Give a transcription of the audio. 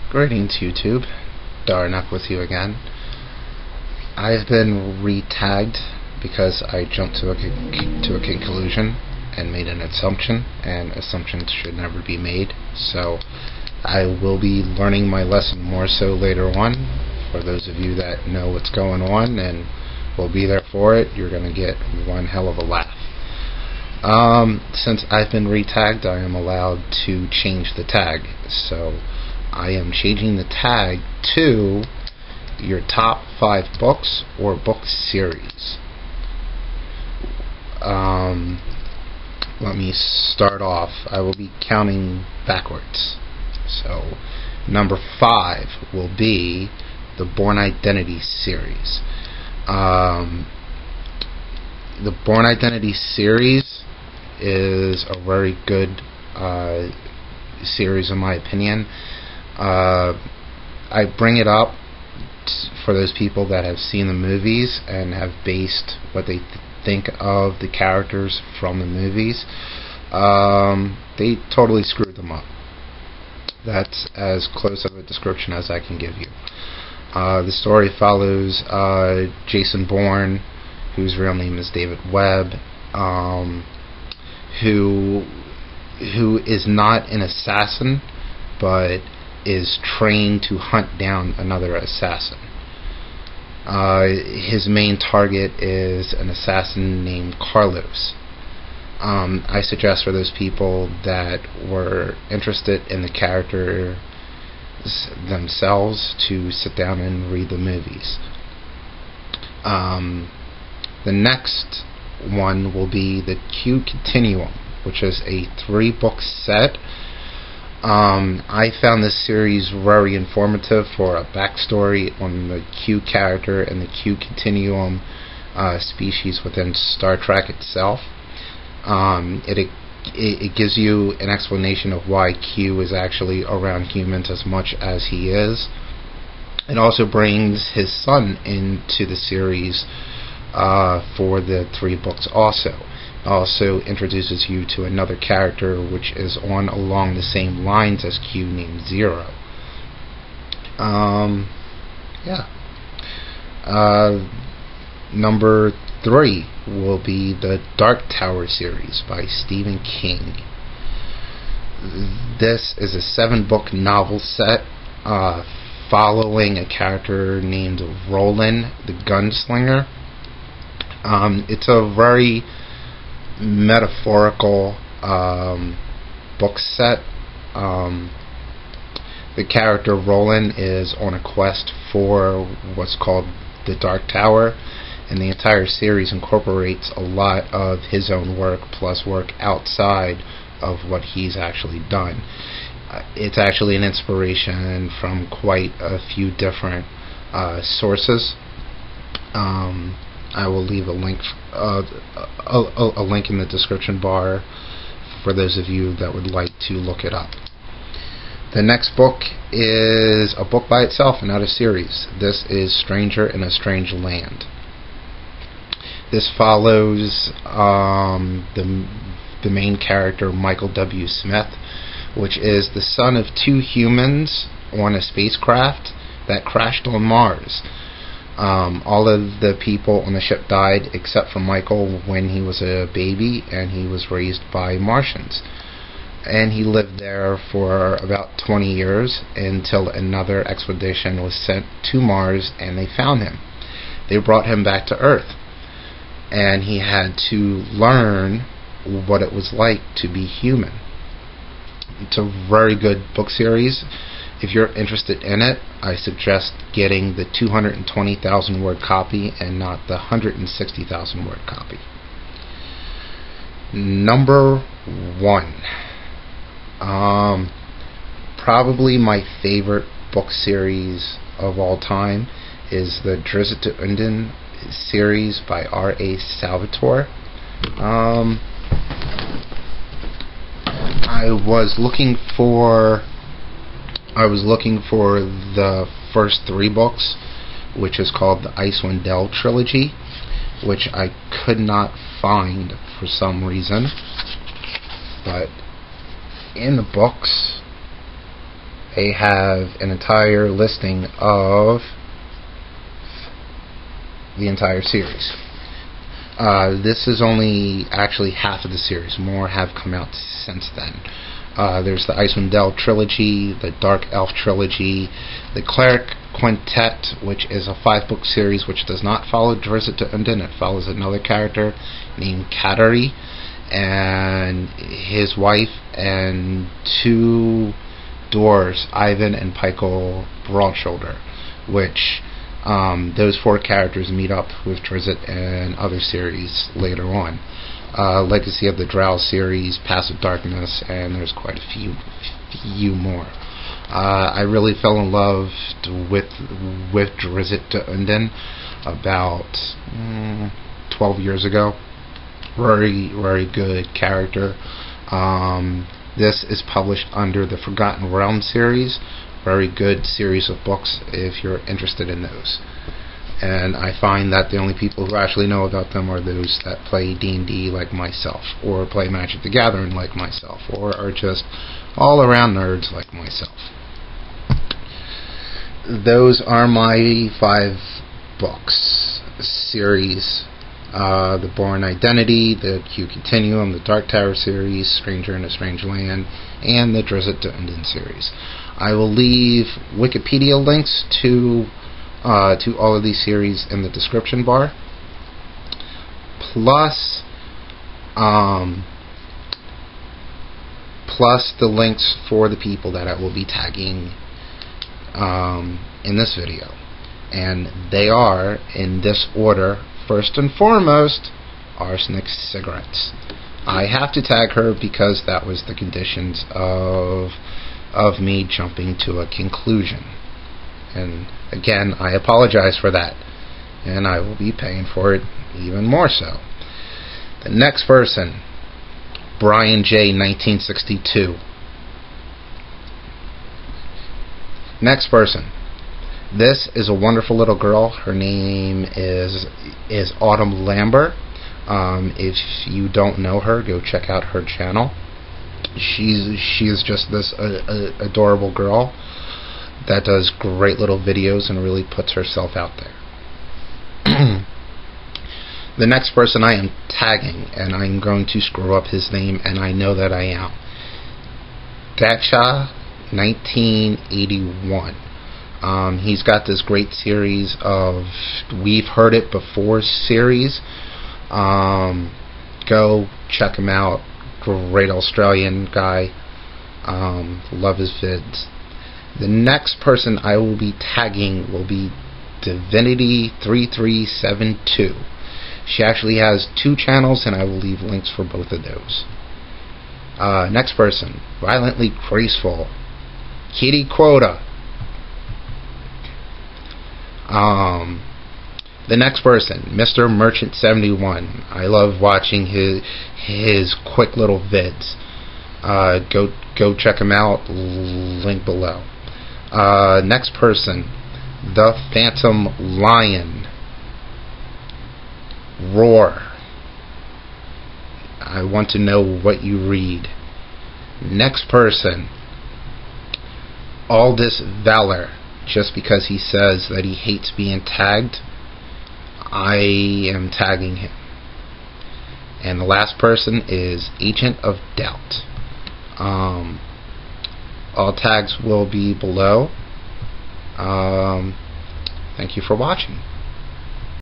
Greetings YouTube, Darnak with you again. I've been re-tagged because I jumped to a conclusion and made an assumption, and assumptions should never be made, so I will be learning my lesson more so later on. For those of you that know what's going on and will be there for it, you're going to get one hell of a laugh. Since I've been re-tagged, I am allowed to change the tag, so I am changing the tag to your top 5 books or book series. Let me start off. I will be counting backwards. So, number 5 will be the Bourne Identity series. The Bourne Identity series is a very good series in my opinion. I bring it up for those people that have seen the movies and have based what they think of the characters from the movies. They totally screwed them up. That's as close of a description as I can give you. The story follows Jason Bourne, whose real name is David Webb, who is not an assassin, but is trained to hunt down another assassin. His main target is an assassin named Carlos. I suggest for those people that were interested in the character themselves to sit down and read the movies. The next one will be the Q Continuum, which is a 3-book set. I found this series very informative for a backstory on the Q character and the Q Continuum species within Star Trek itself. It gives you an explanation of why Q is actually around humans as much as he is. It also brings his son into the series for the 3 books also. Also introduces you to another character which is on along the same lines as Q, named Zero. Number 3 will be the DarkTower series by Stephen King. This is a 7-book novel set following a character named Roland the Gunslinger. It's a very metaphorical book set. The character Roland is on a quest for what's called the DarkTower, and the entire series incorporates a lot of his own work plus work outside of what he's actually done. It's actually an inspiration from quite a few different sources. I will leave a link in the description bar for those of you that would like to look it up. The next book is a book by itself, not a series. This is Stranger in a Strange Land. This follows the main character, Michael W. Smith, which is the son of 2 humans on a spacecraft that crashed on Mars. All of the people on the ship died except for Michael when he was a baby, and he was raised by Martians. And he lived there for about 20 years until another expedition was sent to Mars and they found him. They brought him back to Earth, and he had to learn what it was like to be human. It's a very good book series. If you're interested in it, I suggest getting the 220,000 word copy and not the 160,000 word copy. Number 1. Probably my favorite book series of all time is the Drizzt Do'Urden series by R.A. Salvatore. I was looking for the first 3 books, which is called the Icewind Dale trilogy, which I could not find for some reason. But in the books, they have an entire listing of the entire series. This is only actually half of the series. More have come out since then. There's the Icewind Dale trilogy, the Dark Elf trilogy, the Cleric Quintet, which is a 5-book series which does not follow Drizzt Do'Urden. It follows another character named Kateri and his wife and 2 dwarves, Ivan and Pykel Broadshoulder, which those 4 characters meet up with Drizzt and other series later on. Legacy of the Drow series, Passive Darkness, and there's quite a few more. I really fell in love with Drizzt Do'Urden about 12 years ago. Very good character. This is published under the Forgotten Realms series. Very good series of books if you're interested in those. And I find that the only people who actually know about them are those that play D&D like myself, or play Magic the Gathering like myself, or are just all-around nerds like myself. Those are my 5 books series. The Bourne Identity, the Q Continuum, the DarkTower series, Stranger in a Strange Land, and the Drizzt Do'Urden series. I will leave Wikipedia links to all of these series in the description bar, plus the links for the people that I will be tagging in this video, and they are in this order. First and foremost, ArsenicCigarettes. I have to tag her because that was the conditions of me jumping to a conclusion. And again, I apologize for that, and I will be paying for it even more so. The next person, Brian J. 1962. Next person. This is a wonderful little girl. Her name is autumnlauber. If you don't know her, go check out her channel. She is just this adorable girl that does great little videos and really puts herself out there. The next person I am tagging, and I'm going to screw up his name, and I know that I am. Dacha 1981. He's got this great series of We've Heard It Before series. Go check him out. Great Australian guy. Love his vids. The next person I will be tagging will be Divinity 3372. She actually has 2 channels, and I will leave links for both of those. Next person, Violently Graceful, Kitty Quota. The next person, Mr. Merchant 71. I love watching his quick little vids. Go check him out. Link below. Next person, ThePhantomLion. Roar. I want to know what you read. Next person, AldusValor. Just because he says that he hates being tagged, I am tagging him. And the last person is AgentOfDoubt. All tags will be below. Thank you for watching.